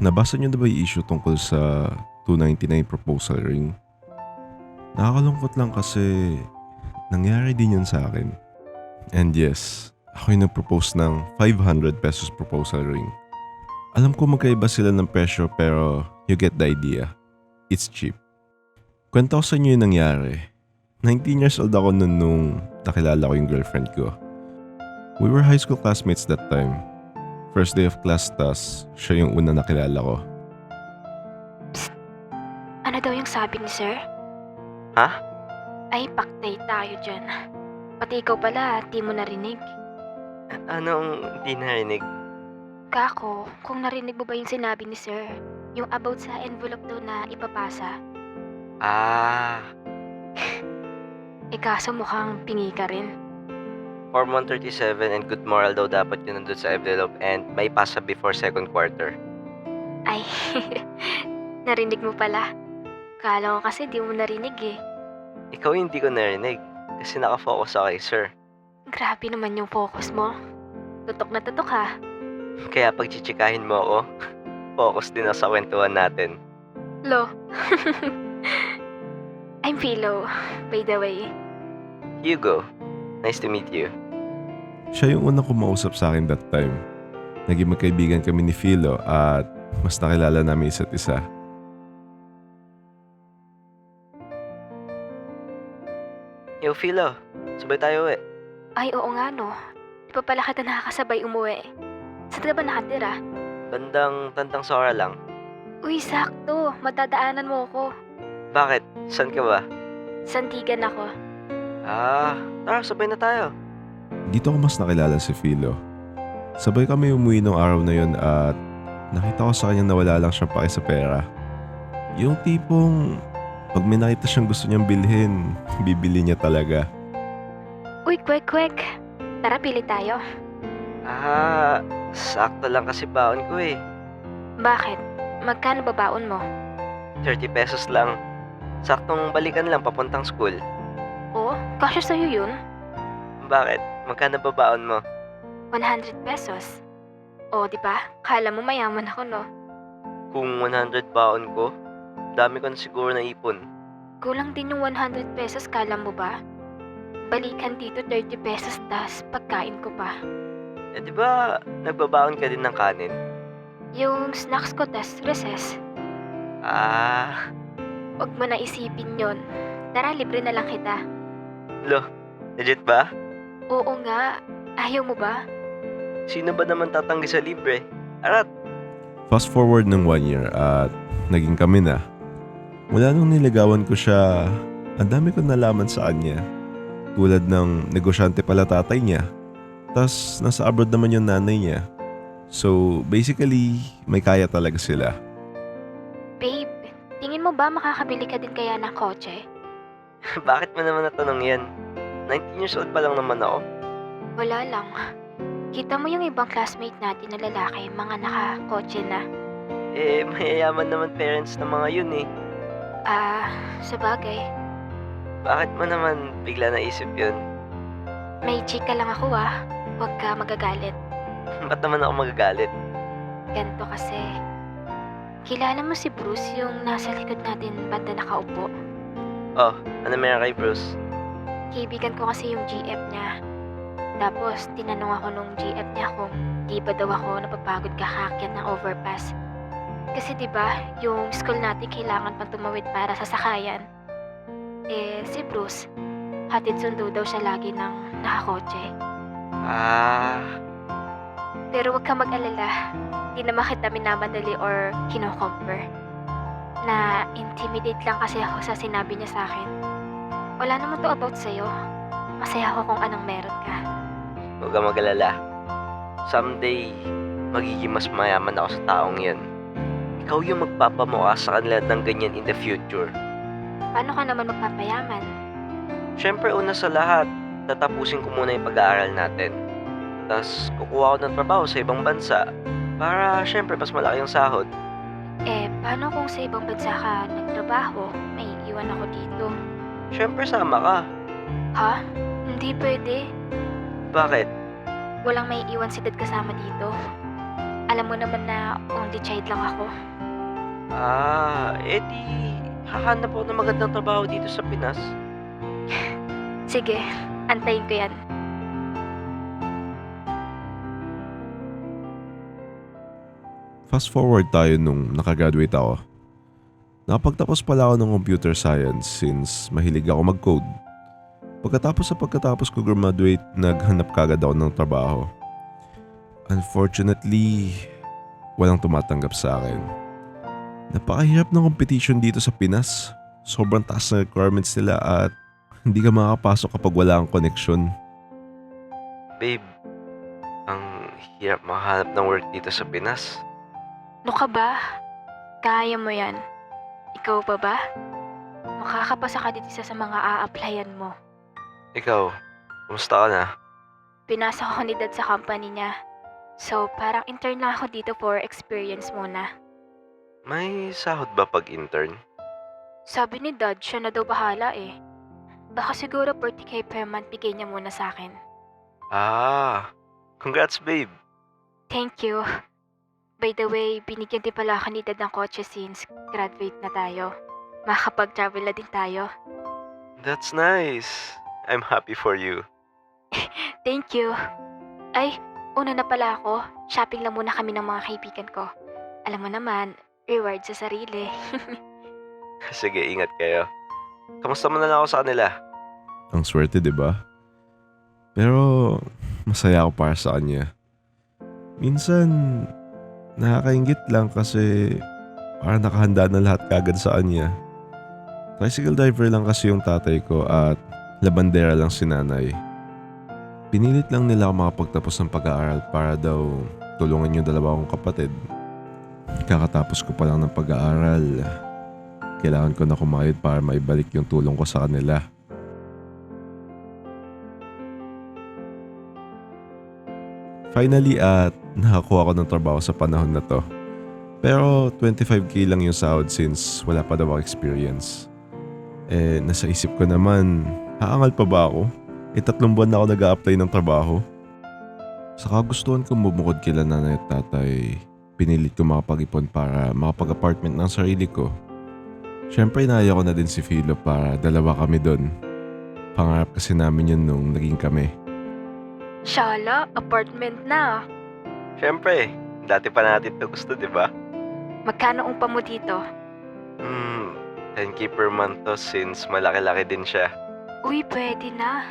Nabasa niyo na ba yung issue tungkol sa 299 proposal ring? Nakakalungkot lang kasi nangyari din yun sa akin. And yes, ako yung nag-propose ng 500 pesos proposal ring. Alam ko magkaiba sila ng presyo pero you get the idea. It's cheap. Kwento ko sa inyo yung nangyari. 19 years old ako nung nakilala ko yung girlfriend ko. We were high school classmates that time. First day of class, tas siya yung una nakilala ko. Ano daw yung sabi ni sir? Ha? Ay, paktay tayo dyan. Pati ikaw pala, di mo narinig. Anong di narinig? Kako, kung narinig mo ba yung sinabi ni sir? Yung about sa envelope daw na ipapasa. Ah, Kaso mukhang pingi ka rin. Form 137 and good moral daw dapat yun nandun sa envelope and may pasa before second quarter. Ay, narinig mo pala. Kala ko kasi di mo narinig eh. Ikaw hindi ko narinig kasi nakafocus ako kay sir. Grabe naman yung focus mo. Tutok na tutok ha. Kaya pag chichikahin mo ako, focus din ako sa kwentuhan natin. Lo. I'm Philo, by the way. Hugo, nice to meet you. Siya yung unang kumausap sa akin that time. Naging magkaibigan kami ni Philo at mas nakilala namin isa't isa. Yo, Philo, sabay tayo eh. Ay, oo nga no. Di pa pala kita nakakasabay umuwi. Saan ka ba nakatira? Bandang Tandang Sora lang. Uy, sakto. Matadaanan mo ako. Bakit? San ka ba? Sandigan ako. Ah, tara, sabay na tayo. Dito ko mas nakilala si Philo. Sabay kami umuwi nung araw na yun at nakita ko sa kanya na wala lang siyang pake sa pera. Yung tipong pag may nakita siyang gusto niyang bilhin, bibili niya talaga. Uy, kwek. Tara, pili tayo. Ah, sakto lang kasi baon ko eh. Bakit? Magkano ba baon mo? 30 pesos lang. Saktong balikan lang papuntang school. Oh, kasya sa'yo yun? Bakit? Magkano ba baon mo? 100 pesos. Oh, di ba? Kala mo mayaman ako, no? Kung 100 baon ko, dami ko na siguro na ipon. Kulang din yung 100 pesos, kala mo ba? Balikan dito 30 pesos, tas pagkain ko pa. Eh di ba nagbabaon ka din ng kanin? Yung snacks ko, tas recess. Ah, Huwag mo na isipin yon. Tara, libre na lang kita. lo, legit ba? Oo nga. Ayaw mo ba? Sino ba naman tatanggi sa libre? Arat! Fast forward ng 1 year at naging kami na. Mula nung niligawan ko siya, ang dami kong nalaman sa kanya. Tulad ng negosyante pala tatay niya. Tas nasa abroad naman yung nanay niya. So basically, may kaya talaga sila. Babe, tingin mo ba makakabili ka din kaya ng kotse? Bakit mo naman natanong yan? 19 years old pa lang naman ako. Wala lang. Kita mo yung ibang classmate natin na lalaki, mga nakakotse na. Eh, mayayaman naman parents ng mga yun eh. Sa bagay. Bakit mo naman bigla naisip yun? May chika lang ako Huwag ka magagalit. Ba't naman ako magagalit? Ganto kasi. Kilala mo si Bruce yung nasa likod natin banda nakaupo? Oh, ano meron kay Bruce? Kaibigan ko kasi yung GF niya. Tapos, tinanong ako nung GF niya kung di ba daw ako napapagod kakaakyat ng overpass. Kasi 'di ba, yung school natin kailangan pang tumawid para sa sakayan. Eh, si Bruce, hatid sundo daw siya lagi ng nakakotse. Ah, Pero wag ka mag-alala, di naman kita minamadali or kino-compare. Na-intimidate lang kasi ako sa sinabi niya sa akin. Wala naman to about sa'yo. Masaya ako kung anong meron ka. huwag kang mag-alala. Someday, magiging mas mayaman ako sa taong yan. Ikaw yung magpapamukha sa kanila ng ganyan in the future. Paano ka naman magpapayaman? Siyempre, una sa lahat, tatapusin ko muna yung pag-aaral natin. Tapos, kukuha ko ng trabaho sa ibang bansa para, siyempre, mas malaki yung sahod. Eh, paano kung sa ibang bansa ka nagtrabaho? May iwan ako dito. Siyempre, sama ka. Ha? Hindi pwede. Bakit? Walang may iwan si dad kasama dito. Alam mo naman na only child lang ako. Di hahanap ako ng magandang trabaho dito sa Pinas. Sige, antayin ko yan. Fast forward tayo nung nakagraduate ako. Nakapagtapos pala ako ng computer science since mahilig ako mag-code. Pagkatapos ko graduate, naghanap kagad ako ng trabaho. Unfortunately, walang tumatanggap sa akin. Napakahirap ng competition dito sa Pinas. Sobrang taas na requirements nila at hindi ka makakapasok kapag wala kang connection. Babe, ang hirap makahanap ng work dito sa Pinas. Ano ka ba? Kaya mo yan. Ikaw pa ba? Makakapasa ka dito sa mga a-applyan mo. Ikaw, kumusta ka na? Pinasa ko ni Dad sa company niya. So, parang intern lang ako dito for experience muna. May sahod ba pag intern? Sabi ni Dad, siya na daw bahala eh. Baka siguro 40k per month bigay niya muna sa akin. Congrats babe. Thank you. By the way, binigyan din pala ako ni Dad ng kotse since graduate na tayo. Makakapag-travel na din tayo. That's nice. I'm happy for you. Thank you. Ay, una na pala ako. Shopping lang muna kami ng mga kaibigan ko. Alam mo naman, reward sa sarili. Sige, ingat kayo. Kamusta mo na lang ako sa kanila? Ang swerte, di ba? Pero masaya ako para sa kanya. Minsan, nakakaingit lang kasi parang nakahanda na lahat kagad sa kanya. Tricycle driver lang kasi yung tatay ko at labandera lang si nanay. Pinilit lang nila ako makapagtapos ng pag-aaral para daw tulungan yung dalawa kong kapatid. Kakatapos ko pa lang ng pag-aaral. Kailangan ko na kumayod para maibalik yung tulong ko sa kanila. Finally nakakuha ko ng trabaho sa panahon na to. Pero 25k lang yung sahod since wala pa daw ako experience. Nasa isip ko naman, haangal pa ba ako? 3 buwan na ako nag-a-apply ng trabaho. Sa kagustuhan ko bumukod kila nanay at tatay, pinilit ko makapag-ipon para makapag-apartment ng sarili ko. Siyempre naya ko na din si Philo para dalawa kami doon. Pangarap kasi namin yun nung naging kami. Shala, apartment na. Siyempre, dati pa natin to gusto, di ba? Magkano umpa mo dito? 10k per month to since malaki-laki din siya. Uy, pwede na.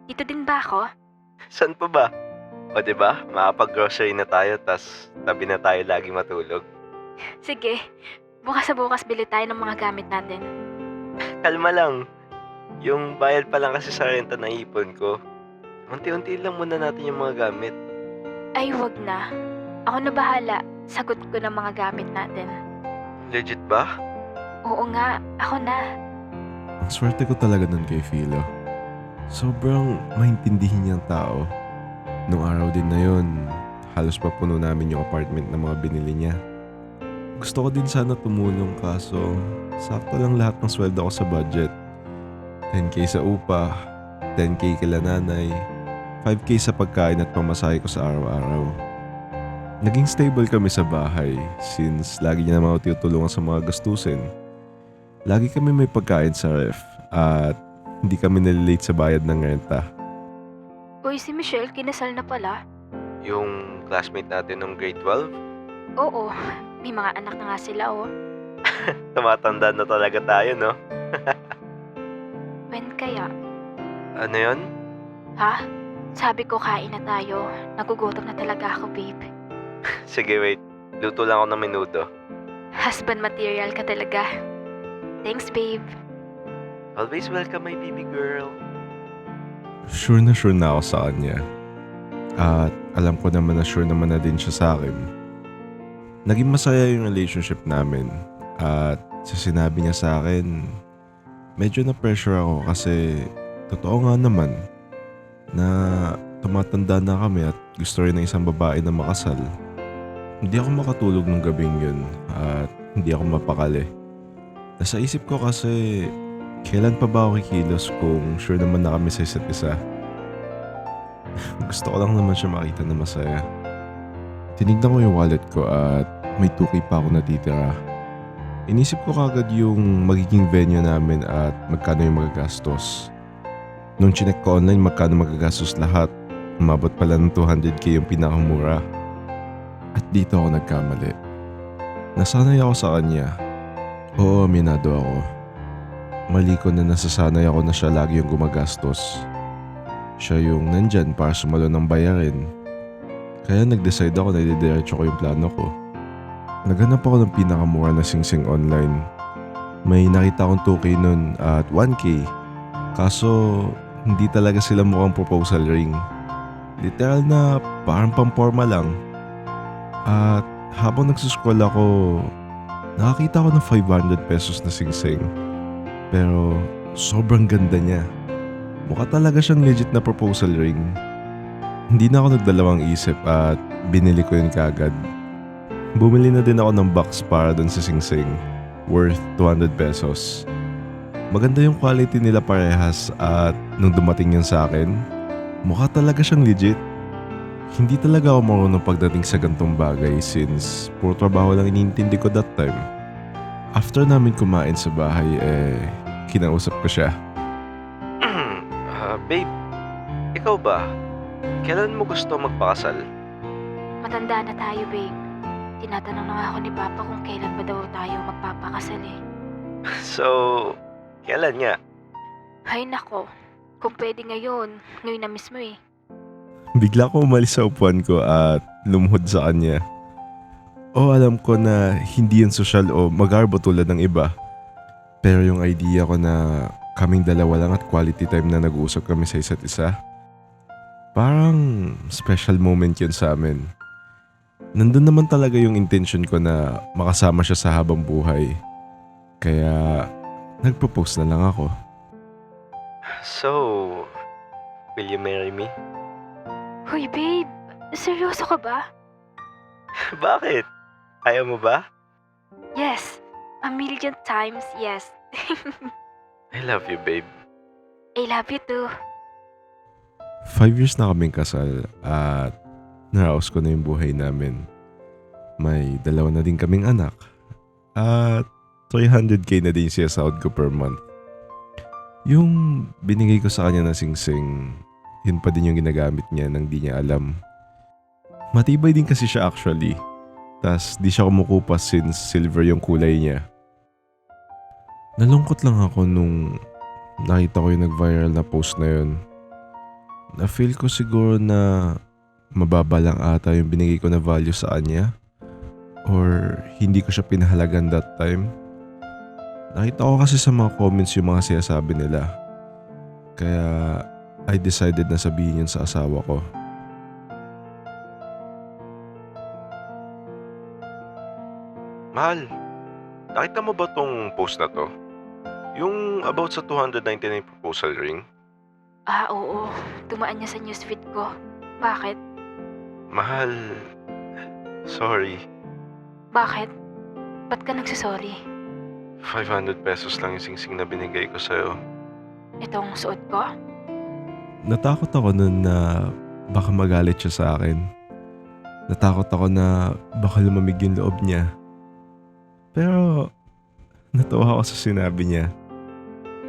Dito din ba ako? Saan pa ba? O di ba, makapag-grocery na tayo tas tabi na tayo lagi matulog. Sige, bukas sa bukas bili tayo ng mga gamit natin. Kalma lang. Yung bayad pa lang kasi sa renta na ipon ko. Unti-unti lang muna natin yung mga gamit. Ay, wag na. Ako na bahala. Sagot ko ng mga gamit natin. Legit ba? Oo nga, ako na. Ang swerte ko talaga nun kay Philo. Sobrang maintindihin niyang tao. Nung araw din na yun, halos pa puno namin yung apartment na mga binili niya. Gusto ko din sana tumulong kaso sakto lang lahat ng sweldo ko sa budget. 10k sa upa, 10k kila nanay, 5k sa pagkain at pamasahe ko sa araw-araw. Naging stable kami sa bahay since lagi niya naman ako tinutulungan sa mga gastusin. Lagi kami may pagkain sa ref at hindi kami nalilate sa bayad ng renta. Uy, si Michelle, kinasal na pala. Yung classmate natin nung grade 12? Oo, may mga anak na nga sila oh. Tumatanda na talaga tayo, no? When kaya? Ano yun? Ha? Sabi ko kain na tayo. Nagugutom na talaga ako, babe. Sige, wait. Luto lang ako ng menudo. Husband material ka talaga. Thanks, babe. Always welcome, my baby girl. Sure na ako sa kanya. At alam ko naman na sure naman na din siya sa akin. Naging masaya yung relationship namin. At sa sinabi niya sa akin, medyo na-pressure ako kasi totoo nga naman na tumatanda na kami at gusto rin ng isang babae na makasal. Hindi ako makatulog nung gabing yun at hindi ako mapakali. Nasa isip ko kasi kailan pa ba ako kikilos kung sure naman na kami sa isa't isa. Gusto ko lang naman siya makita na masaya. Tinignan ko yung wallet ko at may 2K pa ako natitira. Inisip ko kagad yung magiging venue namin at magkano yung magagastos. Nung chinek ko online magkano magagastos lahat, umabot pala ng 200k yung pinakamura. At dito ako nagkamali. Nasanay ako sa kanya. Oo, aminado ako. Mali ko na nasasanay ako na siya lagi yung gumagastos. Siya yung nandyan para sumalo ng bayarin. Kaya nag-decide ako na ididiretso ko yung plano ko. Naghanap ako ng pinakamura na singsing online. May nakita akong 2K nun at 1K. Kaso hindi talaga sila mukhang proposal ring. Literal na parang pamporma lang. At habang nagsuscroll ako, nakakita ko ng 500 pesos na singsing. Pero sobrang ganda niya. Mukha talaga siyang legit na proposal ring. Hindi na ako nagdalawang isip at binili ko yun kaagad. Bumili na din ako ng box para dun sa singsing, worth 200 pesos. Maganda yung quality nila parehas at nung dumating yun sa akin, mukha talaga siyang legit. Hindi talaga ako marunong pagdating sa gantong bagay since puro trabaho lang iniintindi ko that time. After namin kumain sa bahay kinausap ko siya. Babe, ikaw ba? Kailan mo gusto magpakasal? Matanda na tayo, babe. Tinatanong na nga ako ni Papa kung kailan ba daw tayo magpapakasal eh. So, kailan nga? Hay nako, kung pwede ngayon na mismo eh. Bigla ko umalis sa upuan ko at lumuhod sa kanya. Alam ko na hindi yan social o magarbo tulad ng iba. Pero yung idea ko na kaming dalawa lang at quality time na nag-uusap kami sa isa't isa, parang special moment yun sa amin. Nandun naman talaga yung intention ko na makasama siya sa habang buhay. Kaya nag-propose na lang ako. So, will you marry me? Hoy babe, seryoso ka ba? Bakit? Ayaw mo ba? Yes, a million times yes. I love you, babe. I love you too. 5 years na kaming kasal at naraos ko na yung buhay namin. May 2 na din kaming anak at 300k na din siya sahod ko per month. Yung binigay ko sa kanya na singsing, yun pa din yung ginagamit niya nang di niya alam. Matibay din kasi siya actually. Tas di siya kumukupas since silver yung kulay niya. Nalungkot lang ako nung nakita ko yung nag-viral na post na yun. Na-feel ko siguro na mababa lang ata yung binigay ko na value sa kanya. Or hindi ko siya pinahalagan that time. Nakita ko kasi sa mga comments yung mga sinasabi nila. Kaya I decided na sabihin yun sa asawa ko. Mahal, nakita mo ba tong post na to? Yung about sa 299 proposal ring? Oo, dumaan niya sa newsfeed ko. Bakit? Mahal, sorry. Bakit? Ba't ka nagsasorry? 500 pesos lang yung singsing na binigay ko sa'yo. Itong suot ko? Natakot ako nun na baka magalit siya sa akin. Natakot ako na baka lumamig yung loob niya. Pero natawa ako sa sinabi niya.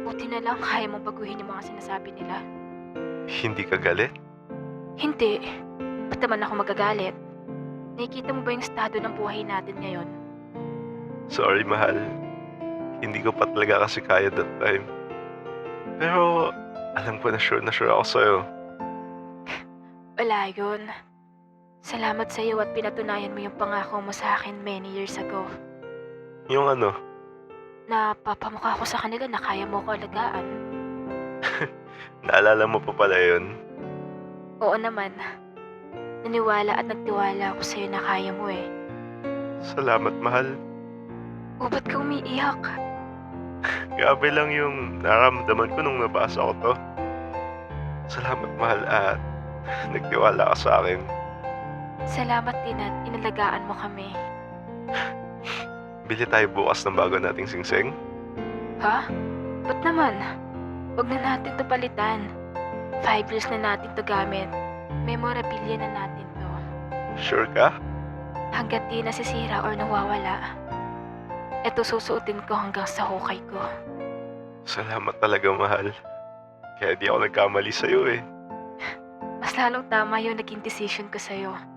Buti na lang kaya mong baguhin yung mga sinasabi nila. Hindi ka galit? Hindi. Ba't naman ako magagalit? Nakikita mo ba yung estado ng buhay natin ngayon? Sorry, mahal. Hindi ko pa talaga kasi kaya that time. Pero alam ko na sure ako sa'yo. Wala yun. Salamat sa iyo at pinatunayan mo yung pangako mo sa akin many years ago. Yung ano? Na papamukha ko sa kanila na kaya mo ko alagaan. Naalala mo pa pala yun? Oo naman. Naniwala at nagtiwala ako sa'yo na kaya mo eh. Salamat, mahal. O ba't ka umiiyak? Grabe lang yung naramdaman ko nung nabasa ko to. Salamat, mahal, at nagtiwala ka sa akin. Salamat din at inalagaan mo kami. Bili tayo bukas ng bago nating singsing? Ha? Ba't naman? Huwag na natin to palitan. 5 years na natin to gamit. Memorabilia na natin to. Sure ka? Hanggat di nasisira or nawawala, eto susuotin ko hanggang sa hukay ko. Salamat talaga, mahal. Kaya di ako nagkamali sa'yo eh. Mas lalong tama yung naging decision ko sa'yo.